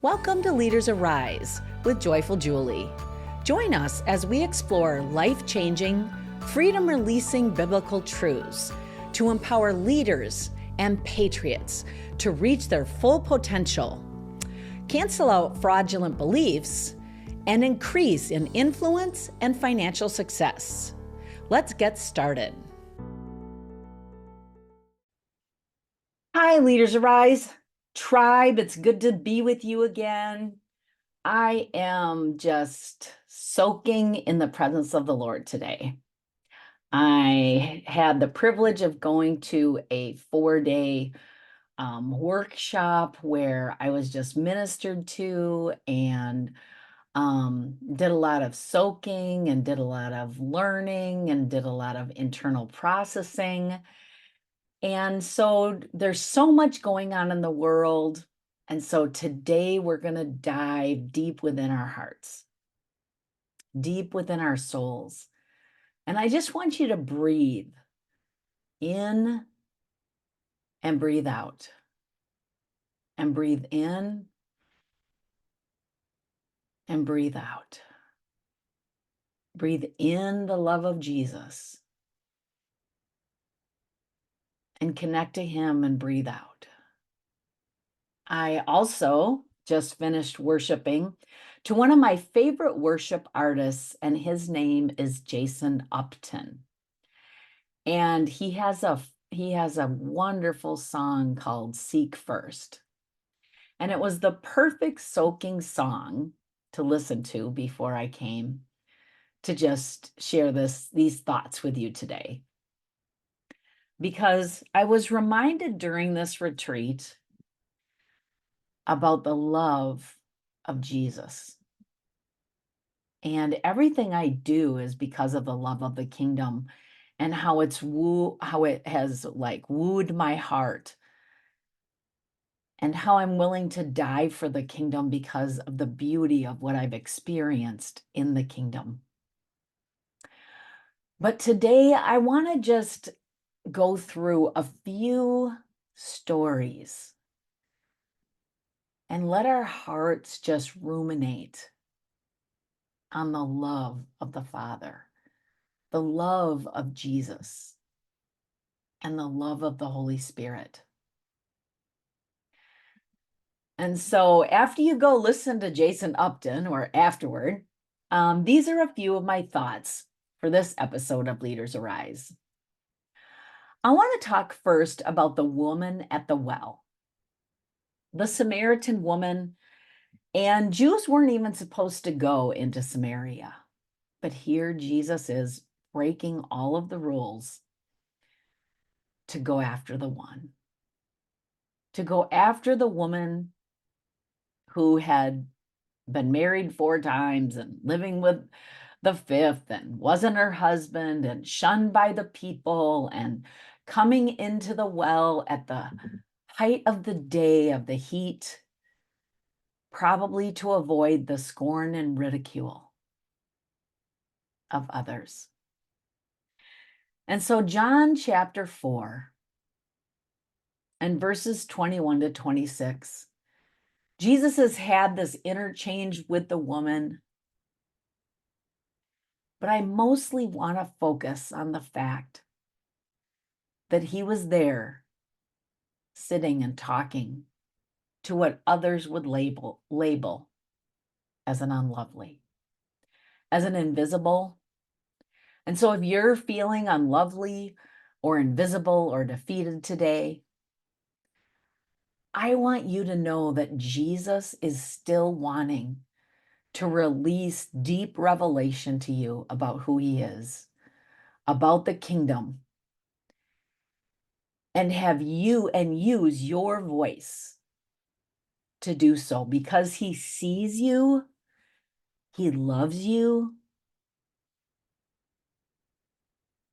Welcome to Leaders Arise with Joyful Julie. Join us as we explore life-changing, freedom-releasing biblical truths to empower leaders and patriots to reach their full potential, cancel out fraudulent beliefs, and increase in influence and financial success. Let's get started. Hi, Leaders Arise tribe. It's good to be with you again. I am just soaking in the presence of the Lord today. I had the privilege of going to a 4-day workshop where I was just ministered to and did a lot of soaking and did a lot of learning and did a lot of internal processing. And so there's so much going on in the world. And so today we're going to dive deep within our hearts, deep within our souls. And I just want you to breathe in and breathe out, and breathe in and breathe out. Breathe in the love of Jesus and connect to him and breathe out. I also just finished worshiping to one of my favorite worship artists, and his name is Jason Upton. And he has a wonderful song called Seek First. And it was the perfect soaking song to listen to before I came to just share these thoughts with you today. Because I was reminded during this retreat about the love of Jesus. And everything I do is because of the love of the kingdom and how it has wooed my heart, and how I'm willing to die for the kingdom because of the beauty of what I've experienced in the kingdom. But today I want to just go through a few stories and let our hearts just ruminate on the love of the Father, the love of Jesus, and the love of the Holy Spirit. And so after you go listen to Jason Upton, or afterward, these are a few of my thoughts for this episode of Leaders Arise. I want to talk first about the woman at the well, the Samaritan woman. And Jews weren't even supposed to go into Samaria. But here Jesus is breaking all of the rules to go after the one, to go after the woman who had been married 4 times and living with the 5th and wasn't her husband and shunned by the people and coming into the well at the height of the day of the heat, probably to avoid the scorn and ridicule of others. And so John chapter 4 and verses 21 to 26, Jesus has had this interchange with the woman, but I mostly want to focus on the fact that he was there sitting and talking to what others would label as an unlovely, as an invisible. And so if you're feeling unlovely or invisible or defeated today, I want you to know that Jesus is still wanting to release deep revelation to you about who he is, about the kingdom, and use your voice to do so, because he sees you, he loves you,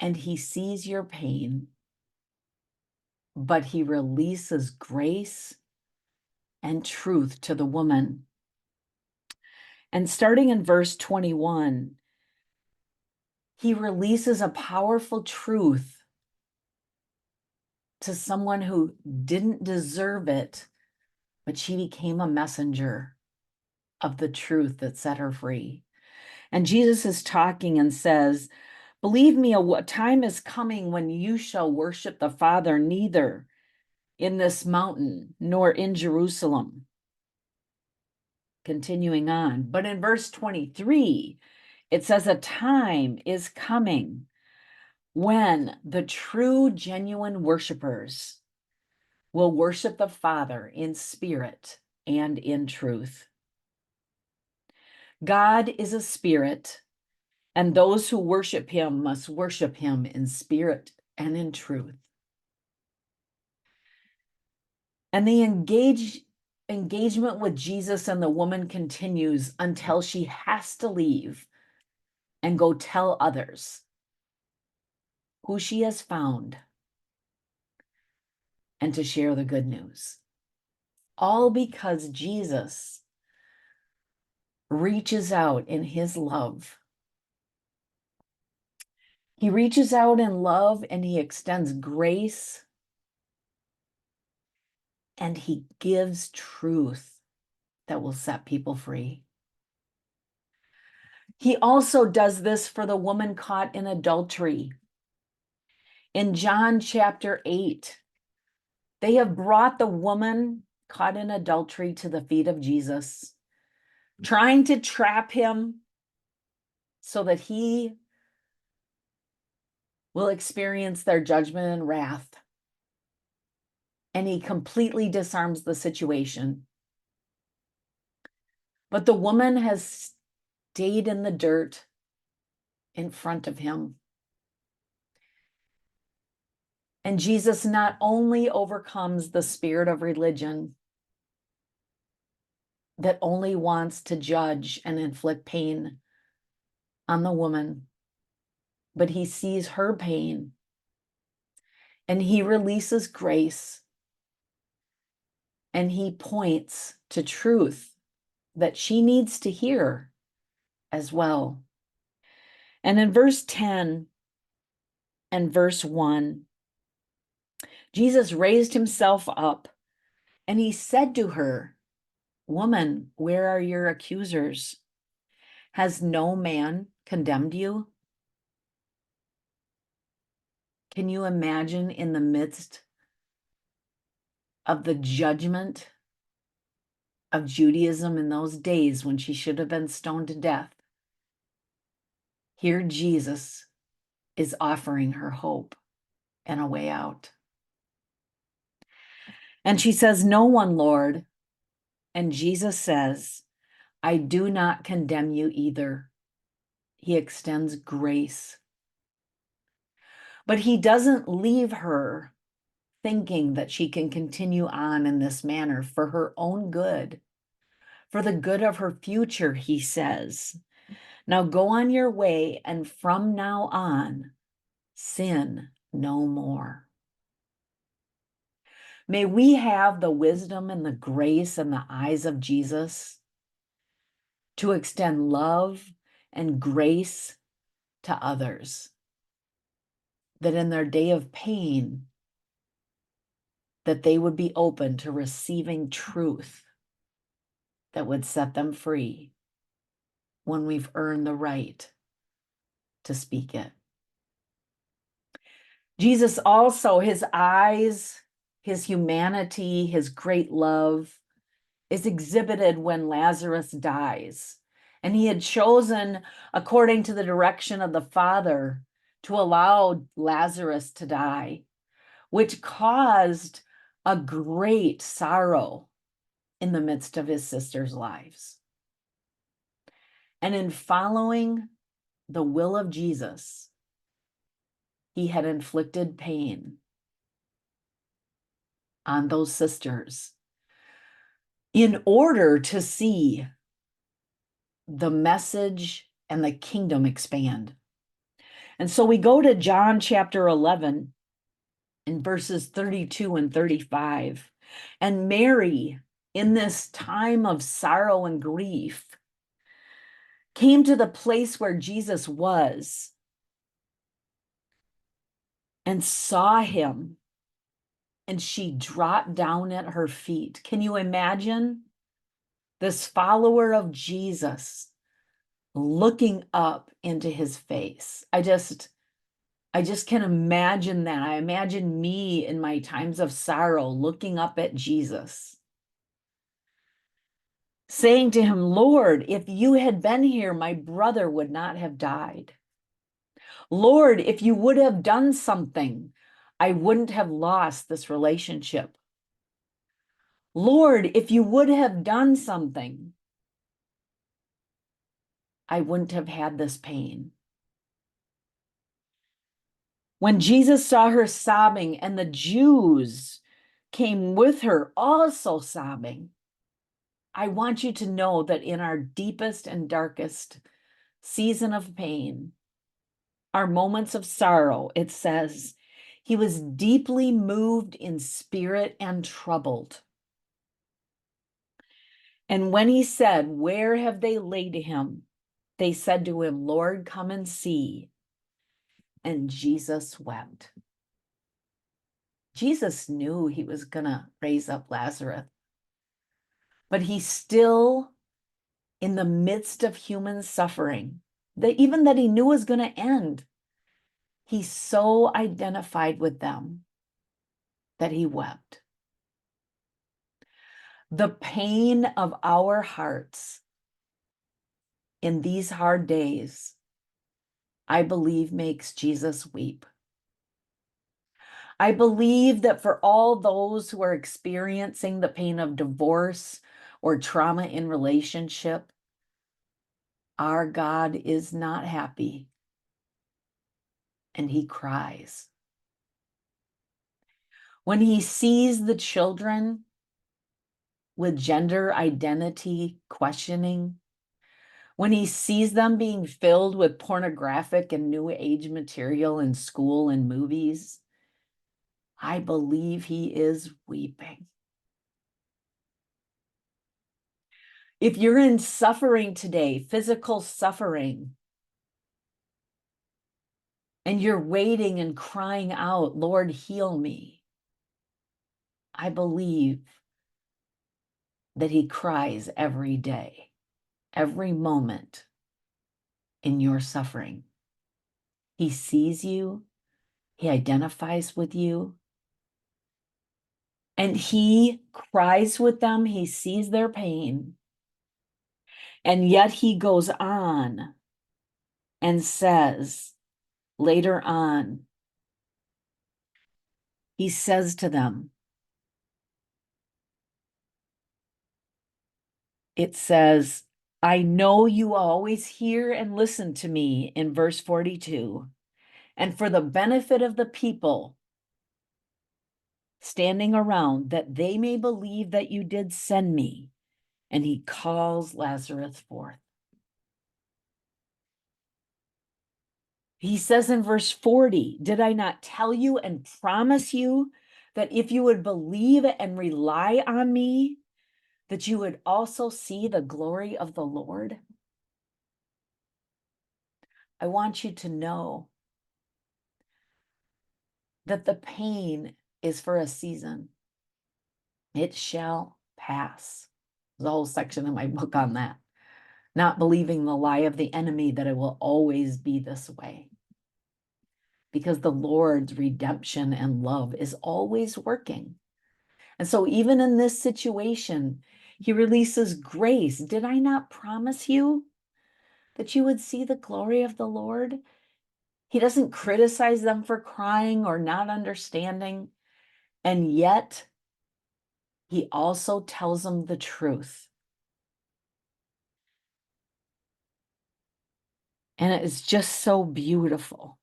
and he sees your pain, but he releases grace and truth to the woman. And starting in verse 21, he releases a powerful truth to someone who didn't deserve it, but she became a messenger of the truth that set her free. And Jesus is talking and says, believe me, a time is coming when you shall worship the Father neither in this mountain nor in Jerusalem. Continuing on. But in verse 23, it says, a time is coming when the true, genuine worshipers will worship the Father in spirit and in truth. God is a spirit, and those who worship him must worship him in spirit and in truth. And the engagement with Jesus and the woman continues until she has to leave and go tell others who she has found and to share the good news. All because Jesus reaches out in his love. He reaches out in love and he extends grace and he gives truth that will set people free. He also does this for the woman caught in adultery. In John chapter 8, they have brought the woman caught in adultery to the feet of Jesus, trying to trap him so that he will experience their judgment and wrath. And he completely disarms the situation. But the woman has stayed in the dirt in front of him. And Jesus not only overcomes the spirit of religion that only wants to judge and inflict pain on the woman, but he sees her pain and he releases grace and he points to truth that she needs to hear as well. And in verse 10 and verse 1, Jesus raised himself up and he said to her, woman, where are your accusers? Has no man condemned you? Can you imagine in the midst of the judgment of Judaism in those days when she should have been stoned to death? Here Jesus is offering her hope and a way out. And she says, no one, Lord. And Jesus says, I do not condemn you either. He extends grace. But he doesn't leave her thinking that she can continue on in this manner for her own good, for the good of her future, he says. Now go on your way, and from now on, sin no more. May we have the wisdom and the grace and the eyes of Jesus to extend love and grace to others, that in their day of pain, that they would be open to receiving truth that would set them free when we've earned the right to speak it. Jesus also, his eyes, his humanity, his great love is exhibited when Lazarus dies. And he had chosen, according to the direction of the Father, to allow Lazarus to die, which caused a great sorrow in the midst of his sisters' lives. And in following the will of Jesus, he had inflicted pain on those sisters in order to see the message and the kingdom expand. And so we go to John chapter 11 in verses 32 and 35. And Mary, in this time of sorrow and grief, came to the place where Jesus was and saw him, and she dropped down at her feet. Can you imagine this follower of Jesus, looking up into his face. I just can imagine that. I imagine me in my times of sorrow looking up at Jesus, saying to him, Lord, if you had been here, my brother would not have died. Lord, if you would have done something, I wouldn't have lost this relationship. Lord, if you would have done something, I wouldn't have had this pain. When Jesus saw her sobbing and the Jews came with her also sobbing, I want you to know that in our deepest and darkest season of pain, our moments of sorrow, it says, he was deeply moved in spirit and troubled. And when he said, where have they laid him? They said to him, Lord, come and see. And Jesus wept. Jesus knew he was going to raise up Lazarus, but he still, in the midst of human suffering, that even that he knew was going to end, he so identified with them that he wept. The pain of our hearts in these hard days, I believe, makes Jesus weep. I believe that for all those who are experiencing the pain of divorce or trauma in relationship, our God is not happy and he cries. When he sees the children with gender identity questioning, when he sees them being filled with pornographic and new age material in school and movies, I believe he is weeping. If you're in suffering today, physical suffering, and you're waiting and crying out, Lord, heal me, I believe that he cries every day, every moment in your suffering. He sees you, he identifies with you, and he cries with them. He sees their pain. And yet he goes on and says later on, he says to them, it says, I know you always hear and listen to me in verse 42. And for the benefit of the people standing around, that they may believe that you did send me. And he calls Lazarus forth. He says in verse 40, did I not tell you and promise you that if you would believe and rely on me, that you would also see the glory of the Lord? I want you to know that the pain is for a season. It shall pass. There's a whole section in my book on that. Not believing the lie of the enemy that it will always be this way. Because the Lord's redemption and love is always working. And so even in this situation, he releases grace. Did I not promise you that you would see the glory of the Lord? He doesn't criticize them for crying or not understanding. And yet, he also tells them the truth. And it is just so beautiful.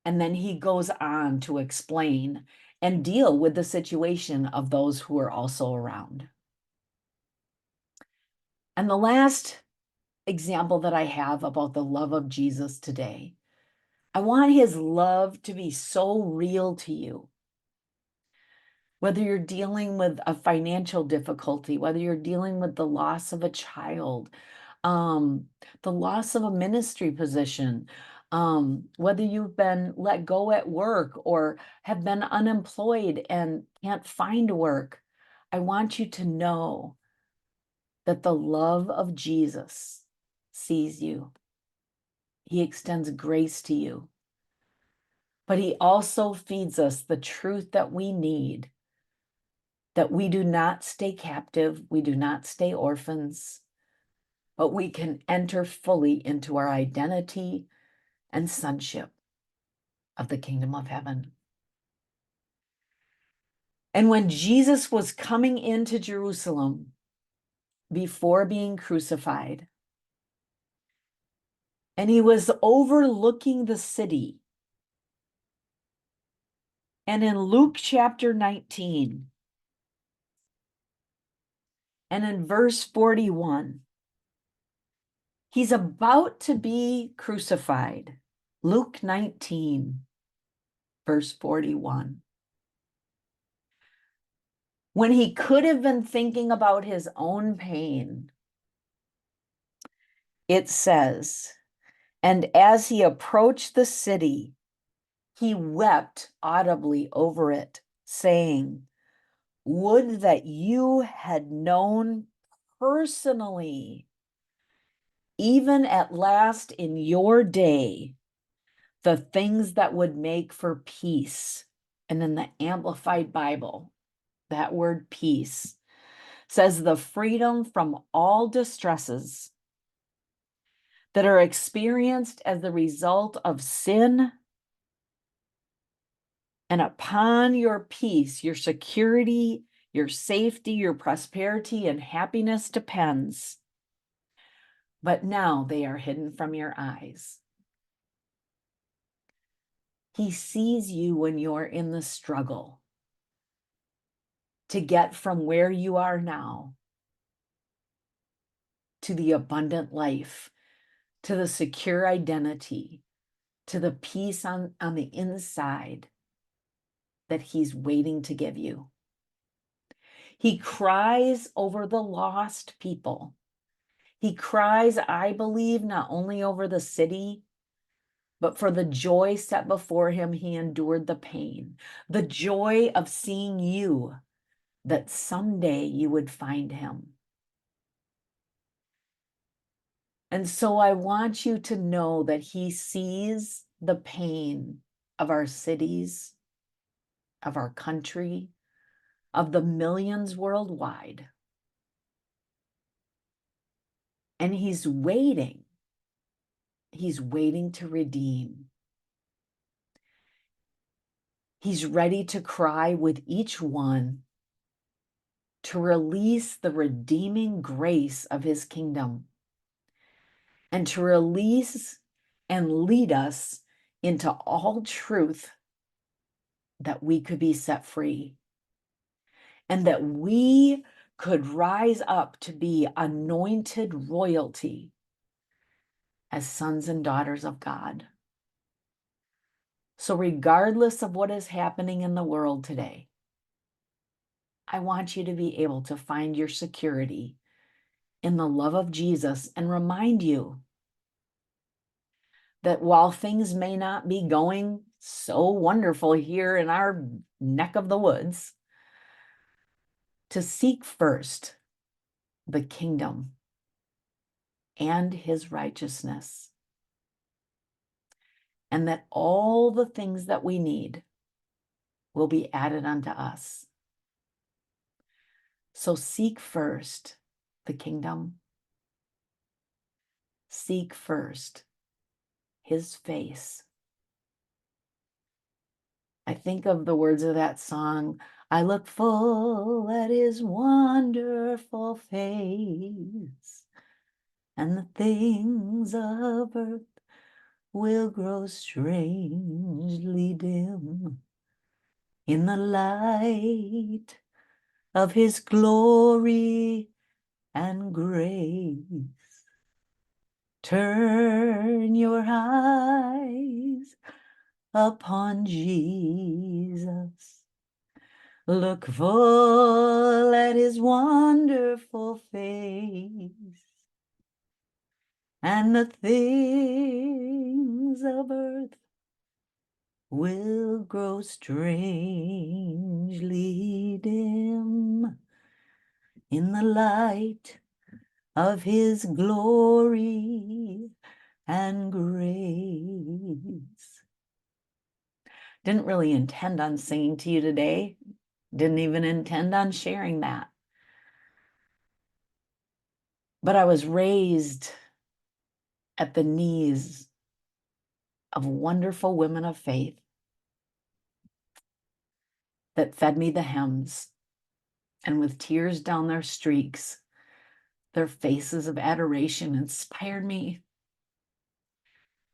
And then he goes on to explain and deal with the situation of those who are also around. And the last example that I have about the love of Jesus today, I want his love to be so real to you. Whether you're dealing with a financial difficulty, whether you're dealing with the loss of a child, the loss of a ministry position, whether you've been let go at work or have been unemployed and can't find work, I want you to know that the love of Jesus sees you. He extends grace to you, but he also feeds us the truth that we need, that we do not stay captive, we do not stay orphans, but we can enter fully into our identity and sonship of the kingdom of heaven. And when Jesus was coming into Jerusalem before being crucified, and he was overlooking the city, and in Luke chapter 19, and in verse 41, he's about to be crucified. Luke 19, verse 41. When he could have been thinking about his own pain, it says, and as he approached the city, he wept audibly over it, saying, would that you had known personally, even at last in your day, the things that would make for peace. And in the Amplified Bible, that word peace says the freedom from all distresses that are experienced as the result of sin. And upon your peace, your security, your safety, your prosperity, and happiness depends. But now they are hidden from your eyes. He sees you when you're in the struggle to get from where you are now to the abundant life, to the secure identity, to the peace on the inside that he's waiting to give you. He cries over the lost people. He cries, I believe, not only over the city, but for the joy set before him, he endured the pain, the joy of seeing you, that someday you would find him. And so I want you to know that he sees the pain of our cities, of our country, of the millions worldwide. And he's waiting. He's waiting to redeem. He's ready to cry with each one to release the redeeming grace of his kingdom and to release and lead us into all truth, that we could be set free and that we could rise up to be anointed royalty as sons and daughters of God. So regardless of what is happening in the world today, I want you to be able to find your security in the love of Jesus and remind you that while things may not be going so wonderful here in our neck of the woods, to seek first the kingdom and his righteousness, and that all the things that we need will be added unto us. So seek first the kingdom. Seek first his face. I think of the words of that song, I look full at his wonderful face, and the things of earth will grow strangely dim in the light of his glory and grace. Turn your eyes upon Jesus. Look full at his wonderful face, and the things of earth will grow strangely dim in the light of his glory and grace. Didn't really intend on singing to you today. Didn't even intend on sharing that. But I was raised at the knees of wonderful women of faith that fed me the hymns, and with tears down their streaks, their faces of adoration inspired me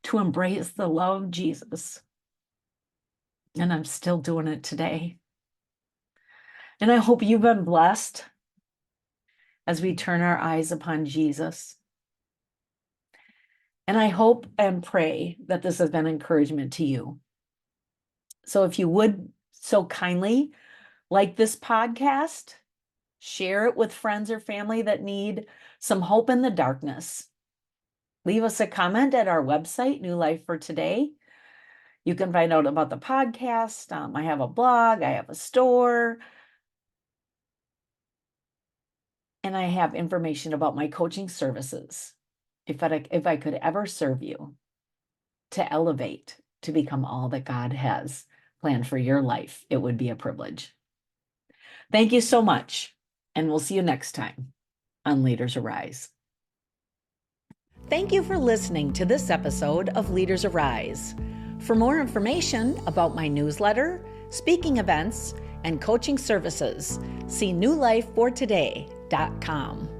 to embrace the love of Jesus. And I'm still doing it today. And I hope you've been blessed as we turn our eyes upon Jesus. And I hope and pray that this has been encouragement to you. So if you would so kindly like this podcast, share it with friends or family that need some hope in the darkness. Leave us a comment at our website, New Life for Today. You can find out about the podcast. I have a blog, I have a store, and I have information about my coaching services. If I could ever serve you to elevate, to become all that God has planned for your life, it would be a privilege. Thank you so much, and we'll see you next time on Leaders Arise. Thank you for listening to this episode of Leaders Arise. For more information about my newsletter, speaking events, and coaching services, see newlifefortoday.com.